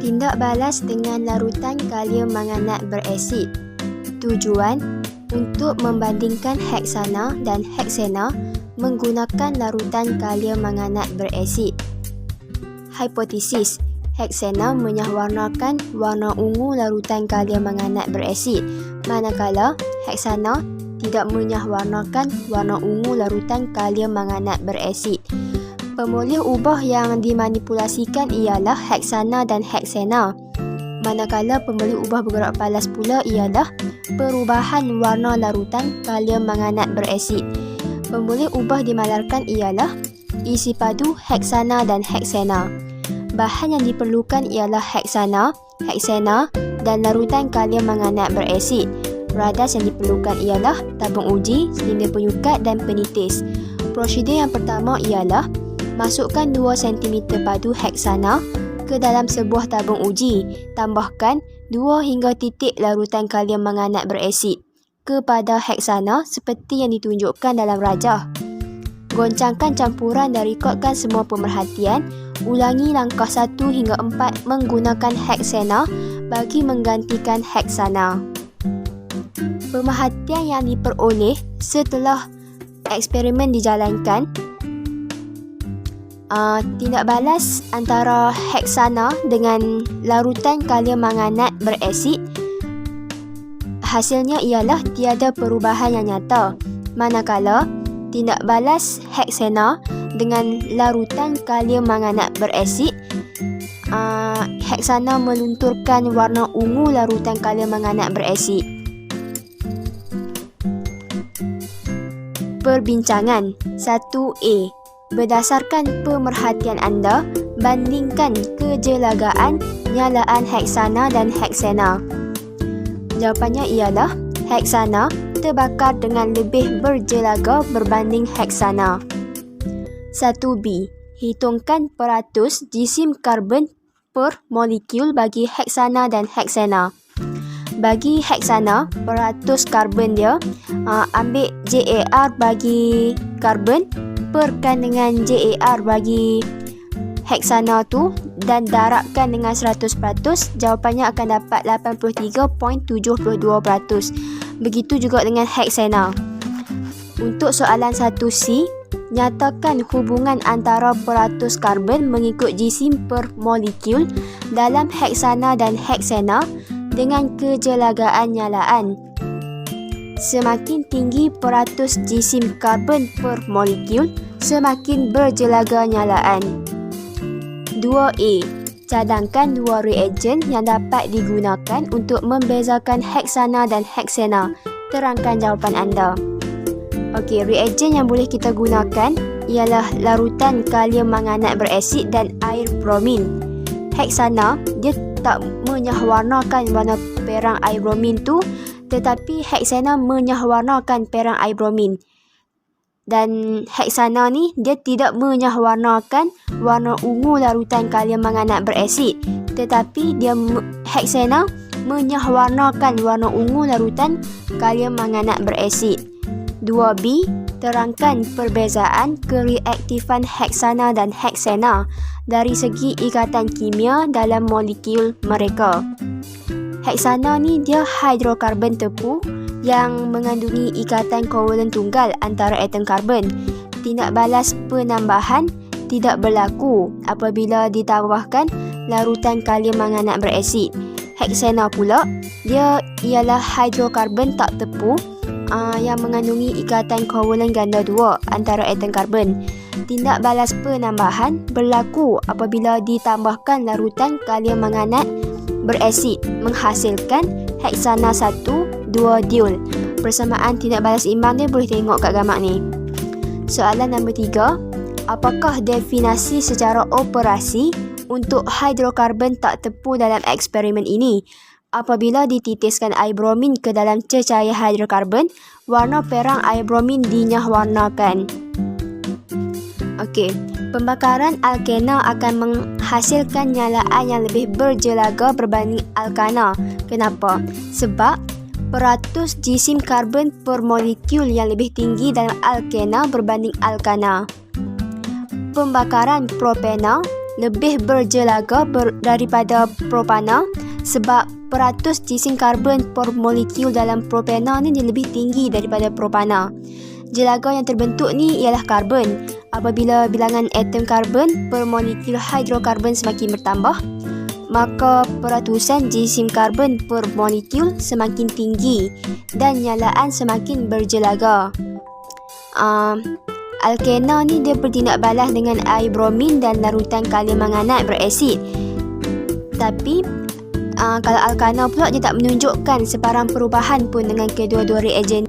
Tindak balas dengan larutan kalium manganat berasid. Tujuan untuk membandingkan heksana dan heksana menggunakan larutan kalium manganat berasid. Hipotesis: heksana menyahwarnakan warna ungu larutan kalium manganat berasid, manakala heksana tidak menyahwarnakan warna ungu larutan kalium manganat berasid. Pemulih ubah yang dimanipulasikan ialah heksana dan heksana, manakala pemulih ubah bergerak palas pula ialah perubahan warna larutan kalium manganat berasid. Pemulih ubah dimalarkan ialah isi padu heksana dan heksana. Bahan yang diperlukan ialah heksana, heksana dan larutan kalium manganat berasid. Radas yang diperlukan ialah tabung uji, silinder penyukat dan penitis. Prosedur yang pertama ialah masukkan 2 cm padu heksana ke dalam sebuah tabung uji. Tambahkan 2 hingga titik larutan kalium manganat berasid kepada heksana seperti yang ditunjukkan dalam rajah. Goncangkan campuran dan rekodkan semua pemerhatian. Ulangi langkah 1 hingga 4 menggunakan heksana bagi menggantikan heksana. Pemerhatian yang diperoleh setelah eksperimen dijalankan: tindak balas antara heksana dengan larutan kalium manganat berasid, hasilnya ialah tiada perubahan yang nyata, manakala tindak balas heksana dengan larutan kalium manganat berasid, heksana melunturkan warna ungu larutan kalium manganat berasid. Perbincangan 1A. Berdasarkan pemerhatian anda, bandingkan kejelagaan nyalaan heksana dan heksana. Jawapannya ialah heksana terbakar dengan lebih berjelaga berbanding heksana. 1B. Hitungkan peratus jisim karbon per molekul bagi heksana dan heksana. Bagi heksana, peratus karbon dia, ambil JAR bagi karbon, perkan dengan JAR bagi heksana tu dan darabkan dengan 100%, jawapannya akan dapat 83.72%. Begitu juga dengan heksana. Untuk soalan 1C, nyatakan hubungan antara peratus karbon mengikut jisim per molekul dalam heksana dan heksana dengan kejelagaan nyalaan. Semakin tinggi peratus jisim karbon per molekul, semakin berjelaga nyalaan. 2A. Cadangkan 2 reagen yang dapat digunakan untuk membezakan heksana dan heksana. Terangkan jawapan anda. Okey, reagen yang boleh kita gunakan ialah larutan kalium manganat berasid dan air bromin. Heksana, dia tak menyahwarnakan warna perang air bromin tu, tetapi heksana menyahwarnakan perang air bromin. Dan heksana ni dia tidak menyahwarnakan warna ungu larutan kalium manganat berasid, tetapi heksana menyahwarnakan warna ungu larutan kalium manganat berasid. 2B. Terangkan perbezaan kereaktifan heksana dan heksana dari segi ikatan kimia dalam molekul mereka. Heksana ni dia hidrokarbon tepu yang mengandungi ikatan kovalent tunggal antara atom karbon. Tindak balas penambahan tidak berlaku apabila ditambahkan larutan kalium manganat berasid. Heksana pula, dia ialah hidrokarbon tak tepu yang mengandungi ikatan kovalent ganda 2 antara atom karbon. Tindak balas penambahan berlaku apabila ditambahkan larutan kalium manganat berasid menghasilkan heksana 1, 2 diol. Persamaan tindak balas imbang dia boleh tengok kat gambar ni. Soalan nombor 3. Apakah definisi secara operasi untuk hidrokarbon tak tepu dalam eksperimen ini? Apabila dititiskan air bromin ke dalam cecair hidrokarbon, warna perang air bromin dinyahwarnakan. Okey, pembakaran alkena akan menghasilkan nyalaan yang lebih berjelaga berbanding alkana. Kenapa? Sebab peratus jisim karbon per molekul yang lebih tinggi dalam alkena berbanding alkana. Pembakaran propena lebih berjelaga daripada propana sebab peratus jisim karbon per molekul dalam propana ni dia lebih tinggi daripada propana. Jelaga yang terbentuk ni ialah karbon. Apabila bilangan atom karbon per molekul hidrokarbon semakin bertambah, maka peratusan jisim karbon per molekul semakin tinggi dan nyalaan semakin berjelaga. Alkena ni dia bertindak balas dengan air bromin dan larutan kalium manganat berasid. Tapi kalau alkana pula dia tak menunjukkan sebarang perubahan pun dengan kedua-dua reagen